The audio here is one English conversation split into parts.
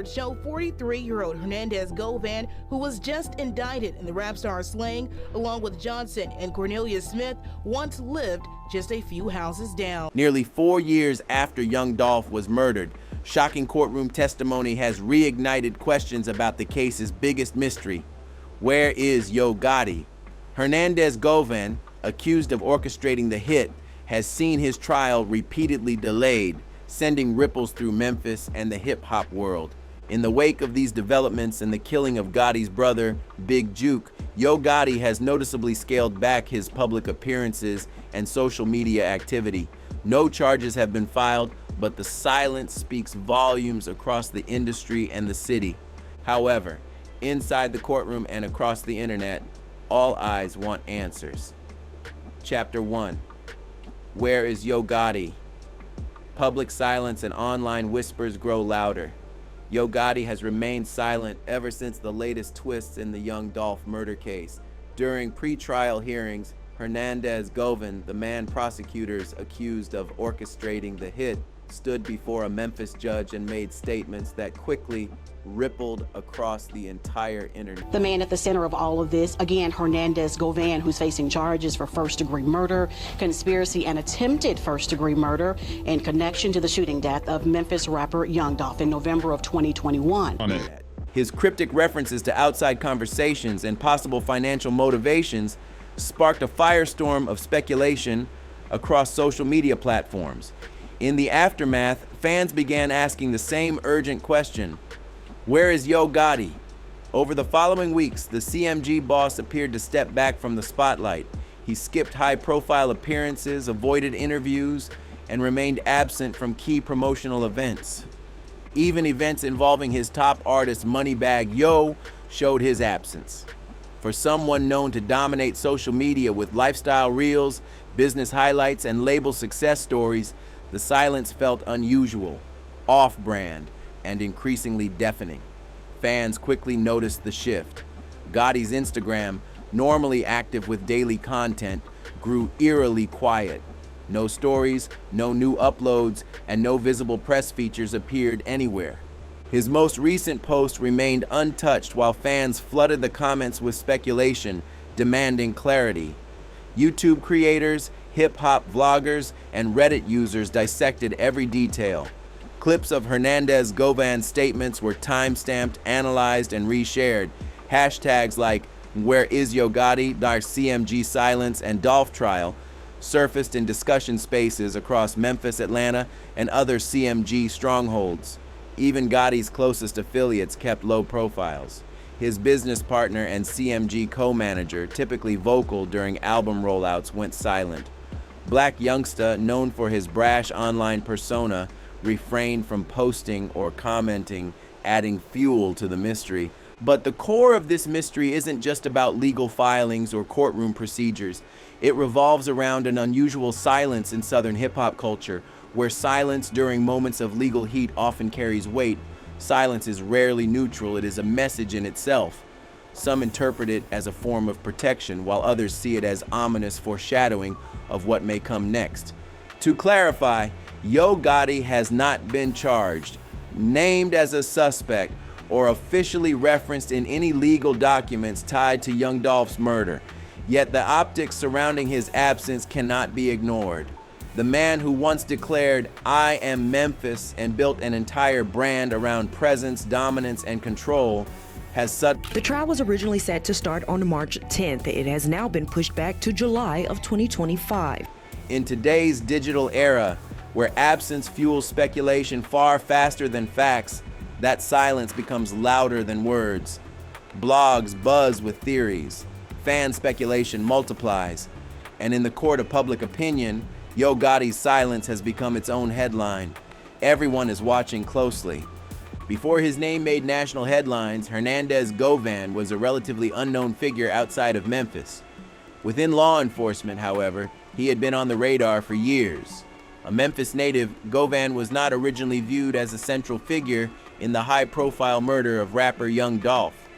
records show 43-year-old Hernandez Govan, who was just indicted in the rap star slaying, along with Johnson and Cornelius Smith, once lived just a few houses down. Nearly 4 years after Young Dolph was murdered, shocking courtroom testimony has reignited questions about the case's biggest mystery. Where is Yo Gotti? Hernandez Govan, accused of orchestrating the hit, has seen his trial repeatedly delayed, sending ripples through Memphis and the hip-hop world. In the wake of these developments and the killing of Gotti's brother, Big Juke, Yo Gotti has noticeably scaled back his public appearances and social media activity. No charges have been filed, but the silence speaks volumes across the industry and the city. However, inside the courtroom and across the internet, all eyes want answers. Chapter 1. Where is Yo Gotti? Public silence and online whispers grow louder. Yo Gotti has remained silent ever since the latest twists in the Young Dolph murder case. During pre-trial hearings, Hernandez Govan, the man prosecutors accused of orchestrating the hit, stood before a Memphis judge and made statements that quickly rippled across the entire internet. The man at the center of all of this, again, Hernandez Govan, who's facing charges for first-degree murder, conspiracy, and attempted first-degree murder in connection to the shooting death of Memphis rapper Young Dolph in November of 2021. His cryptic references to outside conversations and possible financial motivations sparked a firestorm of speculation across social media platforms. In the aftermath, fans began asking the same urgent question: where is Yo Gotti? Over the following weeks, the CMG boss appeared to step back from the spotlight. He skipped high-profile appearances, avoided interviews, and remained absent from key promotional events. Even events involving his top artist Moneybagg Yo showed his absence. For someone known to dominate social media with lifestyle reels, business highlights, and label success stories, the silence felt unusual, off-brand, and increasingly deafening. Fans quickly noticed the shift. Gotti's Instagram, normally active with daily content, grew eerily quiet. No stories, no new uploads, and no visible press features appeared anywhere. His most recent post remained untouched while fans flooded the comments with speculation, demanding clarity. YouTube creators, hip-hop vloggers, and Reddit users dissected every detail. Clips of Hernandez Govan's statements were time-stamped, analyzed, and reshared. Hashtags like "Where is Yo Gotti?", "CMG Silence," and "Dolph Trial" surfaced in discussion spaces across Memphis, Atlanta, and other CMG strongholds. Even Gotti's closest affiliates kept low profiles. His business partner and CMG co-manager, typically vocal during album rollouts, went silent. Black Youngsta, known for his brash online persona, refrained from posting or commenting, adding fuel to the mystery. But the core of this mystery isn't just about legal filings or courtroom procedures. It revolves around an unusual silence in Southern hip-hop culture, where silence during moments of legal heat often carries weight. Silence is rarely neutral, it is a message in itself. Some interpret it as a form of protection, while others see it as ominous foreshadowing of what may come next. To clarify, Yo Gotti has not been charged, named as a suspect, or officially referenced in any legal documents tied to Young Dolph's murder. Yet the optics surrounding his absence cannot be ignored. The man who once declared, "I am Memphis," and built an entire brand around presence, dominance, and control, has The trial was originally set to start on March 10th. It has now been pushed back to July of 2025. In today's digital era, where absence fuels speculation far faster than facts, that silence becomes louder than words. Blogs buzz with theories. Fan speculation multiplies. And in the court of public opinion, Yo Gotti's silence has become its own headline. Everyone is watching closely. Before his name made national headlines, Hernandez Govan was a relatively unknown figure outside of Memphis. Within law enforcement, however, he had been on the radar for years. A Memphis native, Govan was not originally viewed as a central figure in the high-profile murder of rapper Young Dolph.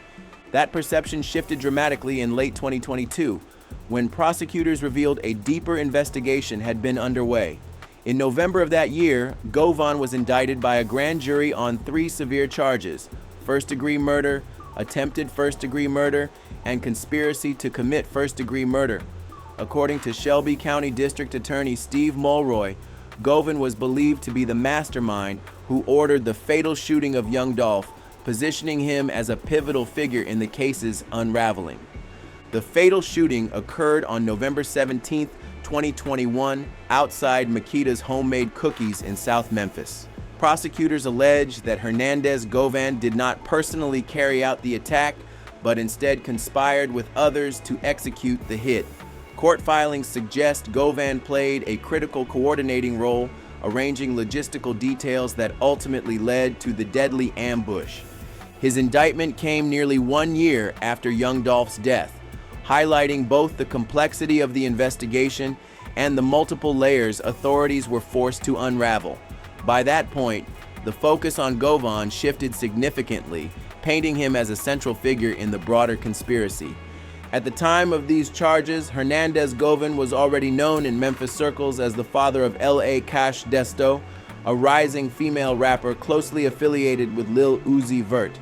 That perception shifted dramatically in late 2022, when prosecutors revealed a deeper investigation had been underway. In November of that year, Govan was indicted by a grand jury on 3 severe charges: first-degree murder, attempted first-degree murder, and conspiracy to commit first-degree murder. According to Shelby County District Attorney Steve Mulroy, Govan was believed to be the mastermind who ordered the fatal shooting of Young Dolph, positioning him as a pivotal figure in the case's unraveling. The fatal shooting occurred on November 17, 2021, outside Makita's Homemade Cookies in South Memphis. Prosecutors allege that Hernandez Govan did not personally carry out the attack, but instead conspired with others to execute the hit. Court filings suggest Govan played a critical coordinating role, arranging logistical details that ultimately led to the deadly ambush. His indictment came nearly 1 year after Young Dolph's death, highlighting both the complexity of the investigation and the multiple layers authorities were forced to unravel. By that point, the focus on Govan shifted significantly, painting him as a central figure in the broader conspiracy. At the time of these charges, Hernandez Govan was already known in Memphis circles as the father of L.A. Cash Desto, a rising female rapper closely affiliated with Lil Uzi Vert.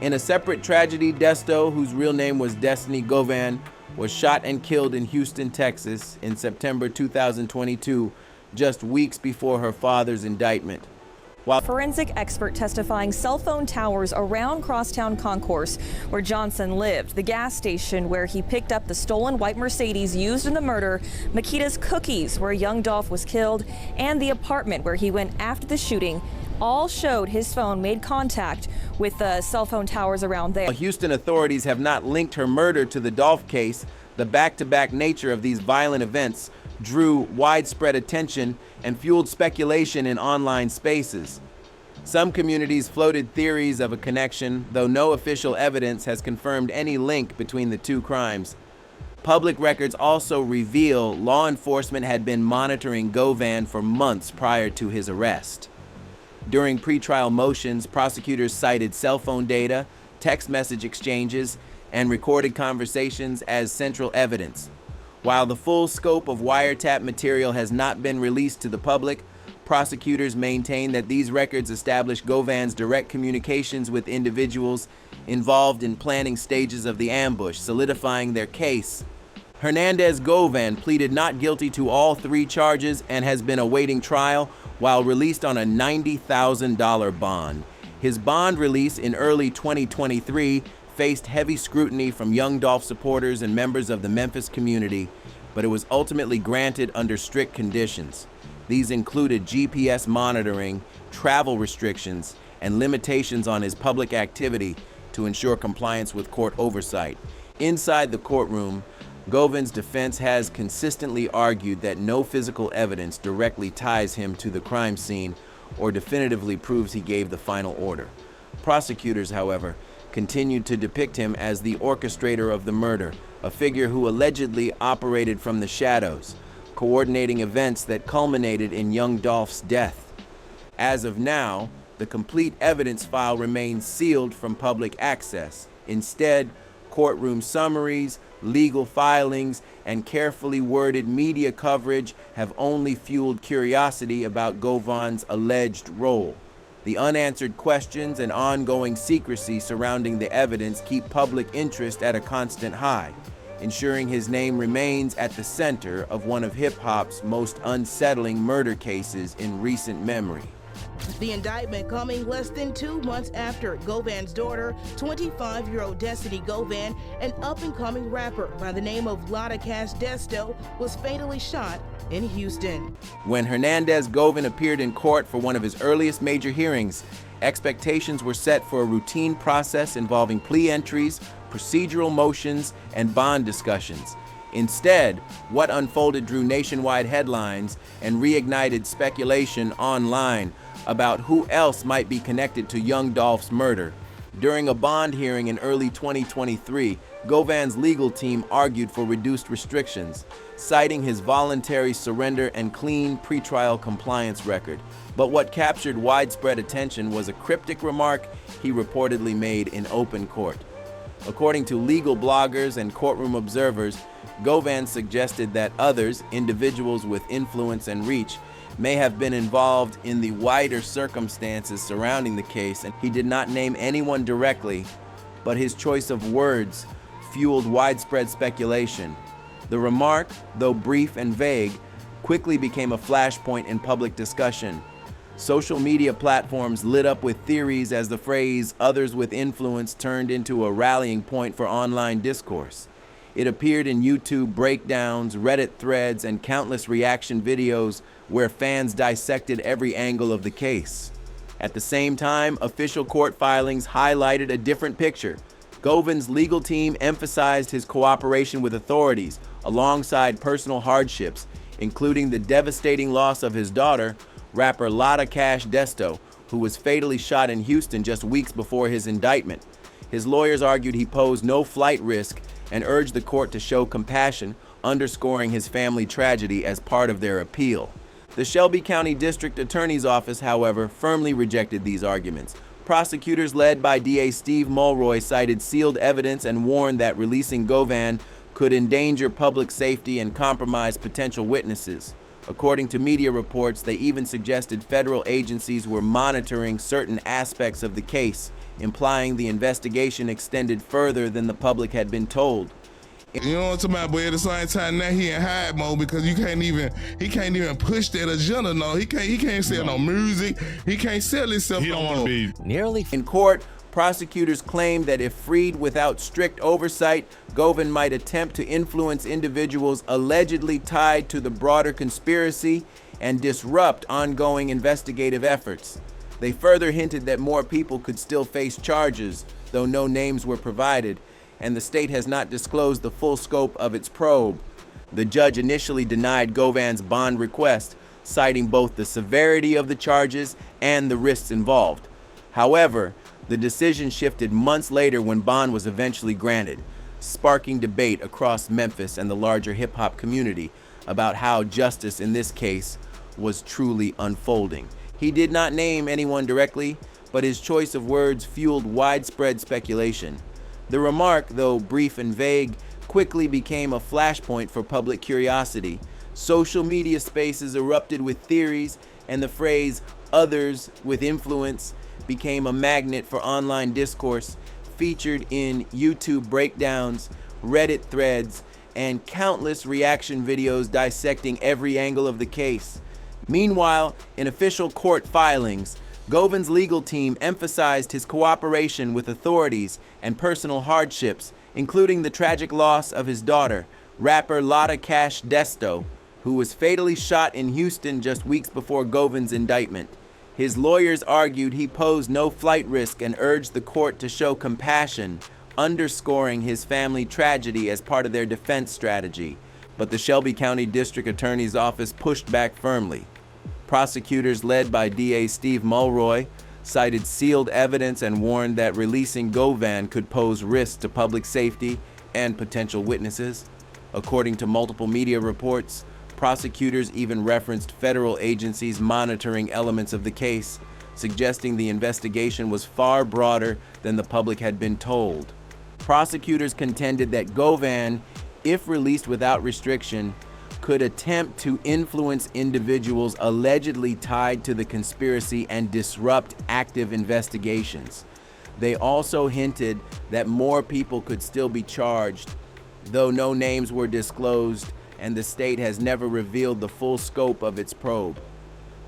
In a separate tragedy, Desto, whose real name was Destiny Govan, was shot and killed in Houston, Texas in September 2022, just weeks before her father's indictment. While forensic expert testifying cell phone towers around Crosstown Concourse, where Johnson lived, the gas station where he picked up the stolen white Mercedes used in the murder, Makita's Cookies, where Young Dolph was killed, and the apartment where he went after the shooting, all showed his phone made contact with the cell phone towers around there. Houston authorities have not linked her murder to the Dolph case, the back-to-back nature of these violent events drew widespread attention and fueled speculation in online spaces. Some communities floated theories of a connection, though no official evidence has confirmed any link between the two crimes. Public records also reveal law enforcement had been monitoring Govan for months prior to his arrest. During pretrial motions, prosecutors cited cell phone data, text message exchanges, and recorded conversations as central evidence. While the full scope of wiretap material has not been released to the public, prosecutors maintain that these records establish Govan's direct communications with individuals involved in planning stages of the ambush, solidifying their case. Hernandez Govan pleaded not guilty to all 3 charges and has been awaiting trial while released on a $90,000 bond. His bond release in early 2023 faced heavy scrutiny from Young Dolph supporters and members of the Memphis community, but it was ultimately granted under strict conditions. These included GPS monitoring, travel restrictions, and limitations on his public activity to ensure compliance with court oversight. Inside the courtroom, Govan's defense has consistently argued that no physical evidence directly ties him to the crime scene or definitively proves he gave the final order. Prosecutors, however, continued to depict him as the orchestrator of the murder, a figure who allegedly operated from the shadows, coordinating events that culminated in Young Dolph's death. As of now, the complete evidence file remains sealed from public access. Instead, courtroom summaries, legal filings, and carefully worded media coverage have only fueled curiosity about Govan's alleged role. The unanswered questions and ongoing secrecy surrounding the evidence keep public interest at a constant high, ensuring his name remains at the center of one of hip-hop's most unsettling murder cases in recent memory. The indictment coming less than 2 months after Govan's daughter, 25-year-old Destiny Govan, an up-and-coming rapper by the name of Lotta Cash Desto, was fatally shot in Houston. When Hernandez Govan appeared in court for one of his earliest major hearings, expectations were set for a routine process involving plea entries, procedural motions, and bond discussions. Instead, what unfolded drew nationwide headlines and reignited speculation online about who else might be connected to Young Dolph's murder. During a bond hearing in early 2023, Govan's legal team argued for reduced restrictions, citing his voluntary surrender and clean pretrial compliance record. But what captured widespread attention was a cryptic remark he reportedly made in open court. According to legal bloggers and courtroom observers, Govan suggested that others, individuals with influence and reach, may have been involved in the wider circumstances surrounding the case, and he did not name anyone directly, but his choice of words fueled widespread speculation. The remark, though brief and vague, quickly became a flashpoint in public discussion. Social media platforms lit up with theories as the phrase "others with influence" turned into a rallying point for online discourse. It appeared in YouTube breakdowns, Reddit threads, and countless reaction videos where fans dissected every angle of the case. At the same time, official court filings highlighted a different picture. Govan's legal team emphasized his cooperation with authorities alongside personal hardships, including the devastating loss of his daughter, rapper Lotta Cash Desto, who was fatally shot in Houston just weeks before his indictment. His lawyers argued he posed no flight risk and urged the court to show compassion, underscoring his family tragedy as part of their appeal. The Shelby County District Attorney's Office, however, firmly rejected these arguments. Prosecutors led by DA Steve Mulroy cited sealed evidence and warned that releasing Govan could endanger public safety and compromise potential witnesses. According to media reports, they even suggested federal agencies were monitoring certain aspects of the case, implying the investigation extended further than the public had been told. You know what I'm talking about, but at the same time now he in hide mode because he can't even push that agenda. No, he can't sell no music. He can't sell himself. He don't want to be nearly in court. Prosecutors claimed that if freed without strict oversight, Govan might attempt to influence individuals allegedly tied to the broader conspiracy and disrupt ongoing investigative efforts. They further hinted that more people could still face charges, though no names were provided, and the state has not disclosed the full scope of its probe. The judge initially denied Govan's bond request, citing both the severity of the charges and the risks involved. However, the decision shifted months later when bond was eventually granted, sparking debate across Memphis and the larger hip-hop community about how justice in this case was truly unfolding. He did not name anyone directly, but his choice of words fueled widespread speculation. The remark, though brief and vague, quickly became a flashpoint for public curiosity. Social media spaces erupted with theories, and the phrase "others with influence" became a magnet for online discourse, featured in YouTube breakdowns, Reddit threads, and countless reaction videos dissecting every angle of the case. Meanwhile, in official court filings, Govan's legal team emphasized his cooperation with authorities and personal hardships, including the tragic loss of his daughter, rapper Lotta Cash Desto, who was fatally shot in Houston just weeks before Govan's indictment. His lawyers argued he posed no flight risk and urged the court to show compassion, underscoring his family tragedy as part of their defense strategy. But the Shelby County District Attorney's Office pushed back firmly. Prosecutors led by DA Steve Mulroy cited sealed evidence and warned that releasing Govan could pose risks to public safety and potential witnesses. According to multiple media reports, prosecutors even referenced federal agencies monitoring elements of the case, suggesting the investigation was far broader than the public had been told. Prosecutors contended that Govan, if released without restriction, could attempt to influence individuals allegedly tied to the conspiracy and disrupt active investigations. They also hinted that more people could still be charged, though no names were disclosed, and the state has never revealed the full scope of its probe.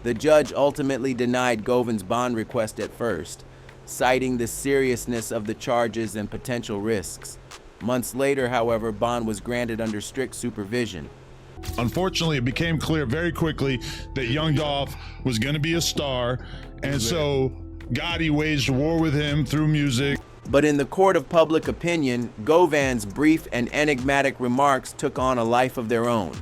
The judge ultimately denied Govan's bond request at first, citing the seriousness of the charges and potential risks. Months later, however, bond was granted under strict supervision. Unfortunately, it became clear very quickly that Young Dolph was going to be a star, and so Gotti waged war with him through music. But in the court of public opinion, Govan's brief and enigmatic remarks took on a life of their own.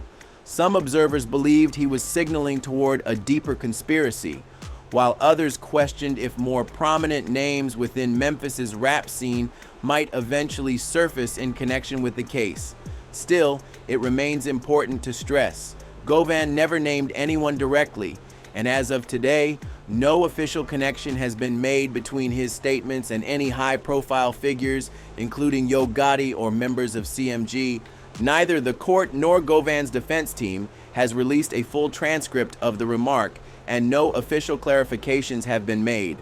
Some observers believed he was signaling toward a deeper conspiracy, while others questioned if more prominent names within Memphis's rap scene might eventually surface in connection with the case. Still, it remains important to stress, Govan never named anyone directly, and as of today, no official connection has been made between his statements and any high-profile figures, including Yo Gotti or members of CMG. Neither the court nor Govan's defense team has released a full transcript of the remark, and no official clarifications have been made.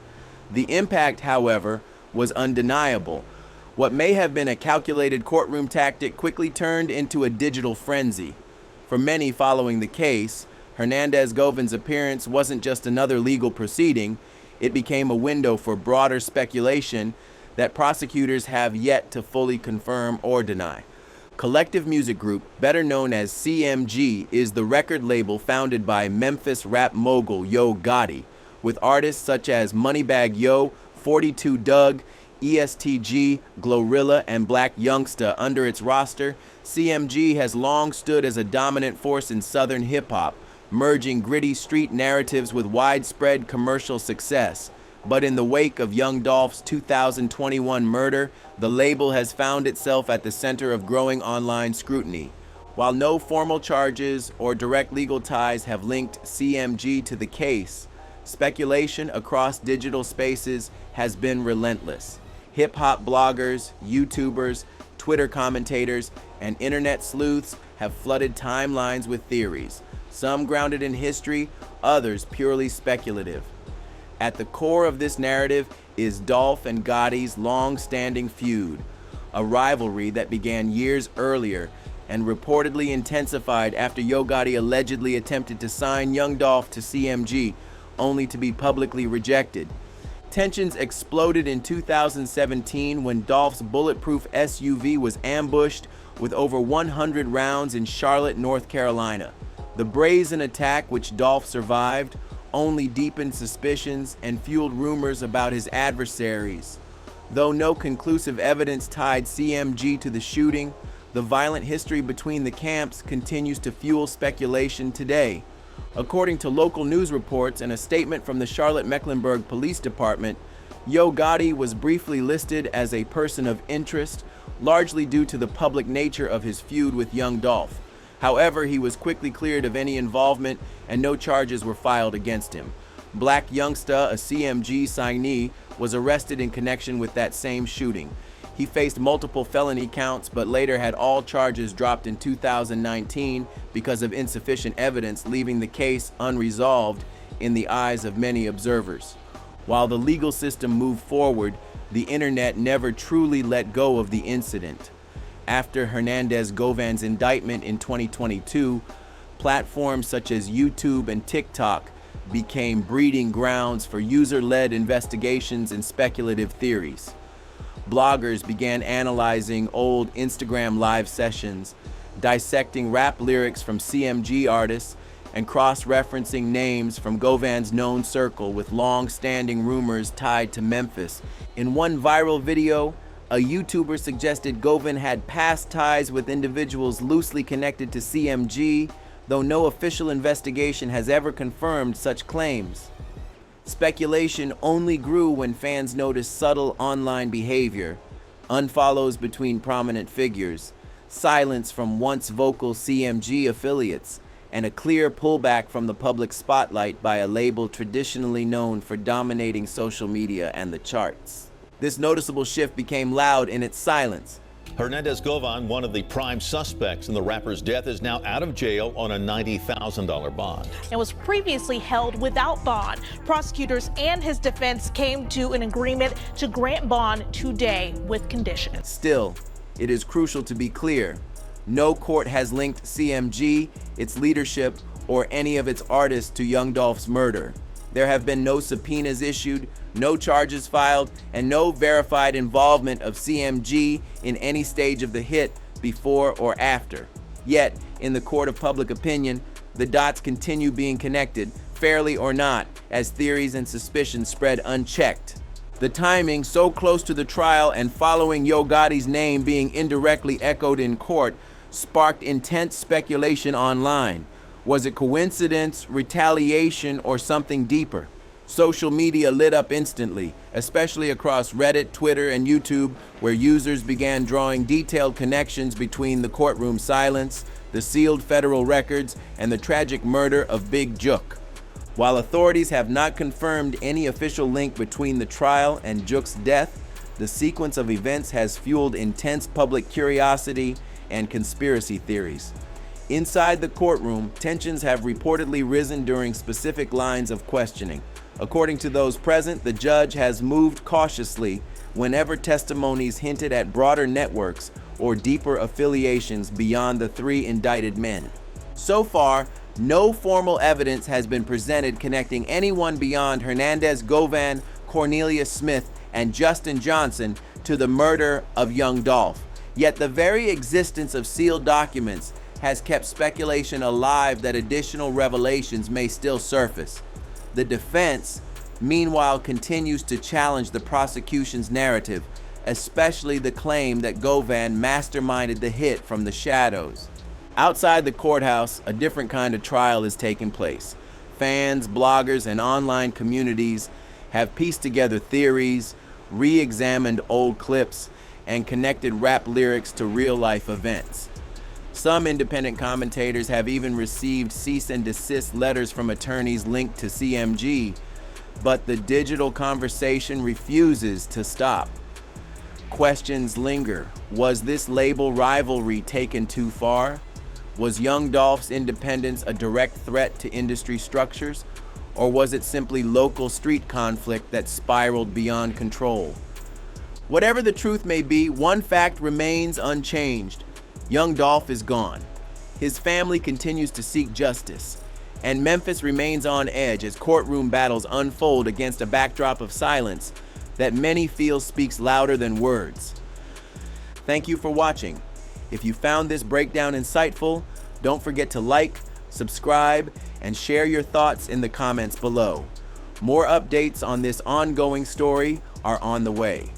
The impact, however, was undeniable. What may have been a calculated courtroom tactic quickly turned into a digital frenzy. For many following the case, Hernandez Govan's appearance wasn't just another legal proceeding, it became a window for broader speculation that prosecutors have yet to fully confirm or deny. Collective Music Group, better known as CMG, is the record label founded by Memphis rap mogul Yo Gotti, with artists such as Moneybagg Yo, 42 Dugg, ESTG, Glorilla, and Black Youngsta under its roster. CMG has long stood as a dominant force in Southern hip-hop, merging gritty street narratives with widespread commercial success. But in the wake of Young Dolph's 2021 murder, the label has found itself at the center of growing online scrutiny. While no formal charges or direct legal ties have linked CMG to the case, speculation across digital spaces has been relentless. Hip-hop bloggers, YouTubers, Twitter commentators, and internet sleuths have flooded timelines with theories, some grounded in history, others purely speculative. At the core of this narrative is Dolph and Gotti's long-standing feud, a rivalry that began years earlier and reportedly intensified after Yo Gotti allegedly attempted to sign Young Dolph to CMG, only to be publicly rejected. Tensions exploded in 2017 when Dolph's bulletproof SUV was ambushed with over 100 rounds in Charlotte, North Carolina. The brazen attack, which Dolph survived, only deepened suspicions and fueled rumors about his adversaries. Though no conclusive evidence tied CMG to the shooting, the violent history between the camps continues to fuel speculation today. According to local news reports and a statement from the Charlotte-Mecklenburg Police Department, Yo Gotti was briefly listed as a person of interest, largely due to the public nature of his feud with Young Dolph. However, he was quickly cleared of any involvement and no charges were filed against him. Black Youngsta, a CMG signee, was arrested in connection with that same shooting. He faced multiple felony counts, but later had all charges dropped in 2019 because of insufficient evidence, leaving the case unresolved in the eyes of many observers. While the legal system moved forward, the internet never truly let go of the incident. After Hernandez Govan's indictment in 2022, platforms such as YouTube and TikTok became breeding grounds for user-led investigations and speculative theories. Bloggers began analyzing old Instagram live sessions, dissecting rap lyrics from CMG artists, and cross-referencing names from Govan's known circle with long-standing rumors tied to Memphis. In one viral video, a YouTuber suggested Govan had past ties with individuals loosely connected to CMG, though no official investigation has ever confirmed such claims. Speculation only grew when fans noticed subtle online behavior, unfollows between prominent figures, silence from once vocal CMG affiliates, and a clear pullback from the public spotlight by a label traditionally known for dominating social media and the charts. This noticeable shift became loud in its silence. Hernandez Govan, one of the prime suspects in the rapper's death, is now out of jail on a $90,000 bond. And was previously held without bond. Prosecutors and his defense came to an agreement to grant bond today with conditions. Still, it is crucial to be clear. No court has linked CMG, its leadership, or any of its artists to Young Dolph's murder. There have been no subpoenas issued, no charges filed, and no verified involvement of CMG in any stage of the hit before or after. Yet, in the court of public opinion, the dots continue being connected, fairly or not, as theories and suspicions spread unchecked. The timing, so close to the trial and following Yo Gotti's name being indirectly echoed in court, sparked intense speculation online. Was it coincidence, retaliation, or something deeper? Social media lit up instantly, especially across Reddit, Twitter, and YouTube, where users began drawing detailed connections between the courtroom silence, the sealed federal records, and the tragic murder of Big Jook. While authorities have not confirmed any official link between the trial and Jook's death, the sequence of events has fueled intense public curiosity and conspiracy theories. Inside the courtroom, tensions have reportedly risen during specific lines of questioning. According to those present, the judge has moved cautiously whenever testimonies hinted at broader networks or deeper affiliations beyond the three indicted men. So far, no formal evidence has been presented connecting anyone beyond Hernandez Govan, Cornelius Smith, and Justin Johnson to the murder of Young Dolph. Yet the very existence of sealed documents has kept speculation alive that additional revelations may still surface. The defense, meanwhile, continues to challenge the prosecution's narrative, especially the claim that Govan masterminded the hit from the shadows. Outside the courthouse, a different kind of trial is taking place. Fans, bloggers, and online communities have pieced together theories, re-examined old clips, and connected rap lyrics to real-life events. Some independent commentators have even received cease and desist letters from attorneys linked to CMG, but the digital conversation refuses to stop. Questions linger. Was this label rivalry taken too far? Was Young Dolph's independence a direct threat to industry structures? Or was it simply local street conflict that spiraled beyond control? Whatever the truth may be, one fact remains unchanged. Young Dolph is gone. His family continues to seek justice, and Memphis remains on edge as courtroom battles unfold against a backdrop of silence that many feel speaks louder than words. Thank you for watching. If you found this breakdown insightful, don't forget to like, subscribe, and share your thoughts in the comments below. More updates on this ongoing story are on the way.